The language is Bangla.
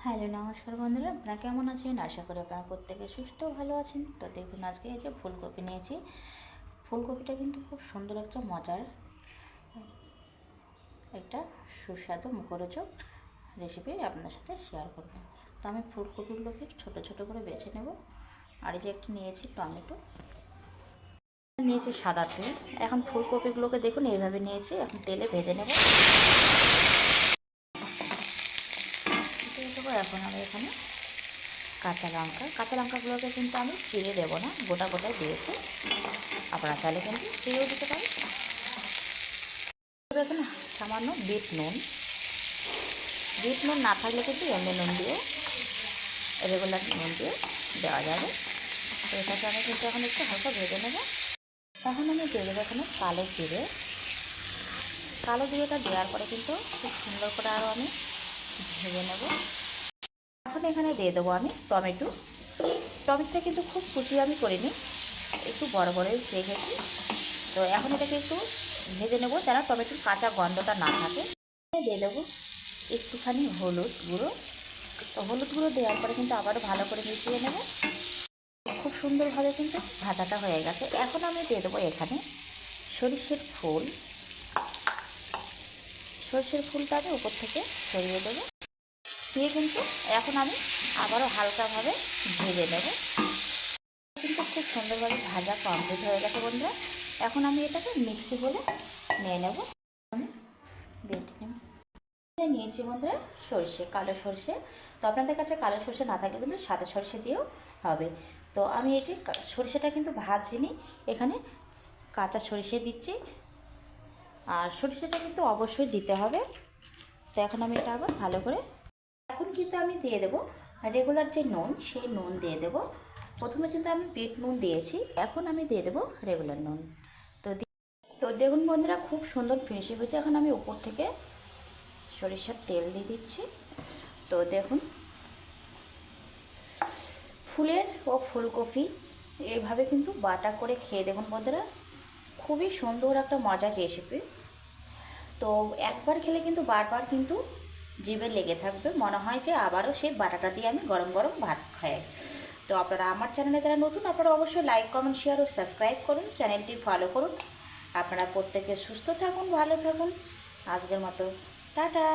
হ্যালো নমস্কার বন্ধুরা, আপনারা কেমন আছেন? আশা করি আপনারা প্রত্যেকে সুস্থ ভালো আছেন। তো দেখুন, আজকে এই যে ফুলকপি নিয়েছি। ফুলকপিটা কিন্তু খুব সুন্দর একটা মজার একটা সুস্বাদু মুখরোচক রেসিপি আপনার সাথে শেয়ার করব। তো আমি ফুলকপিগুলোকে ছোট ছোট করে বেছে নেব। আর এই যে একটা নিয়েছি টমেটো, নিয়েছি সাদা তেল। এখন ফুলকপিগুলোকে দেখুন এইভাবে নিয়েছি, এখন তেলে ভেজে নেব। এখন আমি এখানে কাঁচা লঙ্কাগুলোকে কিন্তু আমি চিড়ে দেবো না, গোটা গোটায় দিয়েছি। আপনারা চাইলে কিন্তু চিড়েও দিতে পারেন। এখানে সামান্য বিট নুন না থাকলে কিন্তু এমনি নুন দিয়ে, রেগুলার নুন দিয়ে দেওয়া যাবে। তো এটাকে আমি কিন্তু এখন একটু হালকা ভেজে নেব। এখন আমি দিয়ে দেবো এখানে কালো জিরেটা দেওয়ার পরে কিন্তু খুব সুন্দর করে আরও আমি ভেজে নেব। এখন এখানে দিয়ে দেবো আমি টমেটোটা কিন্তু খুব কুচি আমি করিনি, একটু বড় বড়ই রেখেছি। তো এখন এটাকে একটু ভেজে নেব যেন টমেটোর কাঁচা গন্ধটা না থাকে। দিয়ে দেবো একটুখানি হলুদ গুঁড়ো। তো হলুদ গুঁড়ো দেওয়ার পরে কিন্তু আবারও ভালো করে মিশিয়ে নেব। খুব সুন্দরভাবে কিন্তু ভাজাটা হয়ে গেছে। এখন আমি দিয়ে দেবো এখানে সরষের ফুলটা আমি উপর থেকে ছড়িয়ে দেবো। দিয়ে কিন্তু এখন আমি আবারও হালকাভাবে ভেজে নেব। কিন্তু খুব সুন্দরভাবে ভাজা কমপ্লিট হয়ে গেছে বন্ধুরা। এখন আমি এটাকে মিক্সি বলে নিয়ে নেব। আমি বেটে নেব। নিয়েছি বন্ধুরা কালো সরষে। তো আপনাদের কাছে কালো সরষে না থাকলে কিন্তু সাদা সরষে দিয়েও হবে। তো আমি এটি সরষেটা কিন্তু ভাজিনি, এখানে কাঁচা সরষে দিচ্ছি। আর সরষেটা কিন্তু অবশ্যই দিতে হবে। তো এখন আমি এটা আবার ভালো করে, এখন কিন্তু আমি দিয়ে দেবো রেগুলার যে নুন, সেই নুন দিয়ে দেবো। প্রথমে কিন্তু আমি বিট নুন দিয়েছি, এখন আমি দিয়ে দেবো রেগুলার নুন। তো দেখুন বন্ধুরা, খুব সুন্দর ফিনিশিং হয়েছে। এখন আমি উপর থেকে সরিষার তেল দিয়ে দিচ্ছি। তো দেখুন, ফুলকপি এইভাবে কিন্তু বাটা করে খেয়ে দেখুন বন্ধুরা, খুবই সুন্দর একটা মজার রেসিপি। তো একবার খেলে কিন্তু বারবার কিন্তু জিভে লেগে থাকবে, মনে হয় যে আবারও সেই বাটাটা দিয়ে আমি গরম গরম ভাত খাই। তো আপনারা আমার চ্যানেলে যারা নতুন, আপনারা অবশ্যই লাইক কমেন্ট শেয়ার ও সাবস্ক্রাইব করুন, চ্যানেলটি ফলো করুন। আপনারা প্রত্যেকে সুস্থ থাকুন, ভালো থাকুন। আজকের মতো টাটা।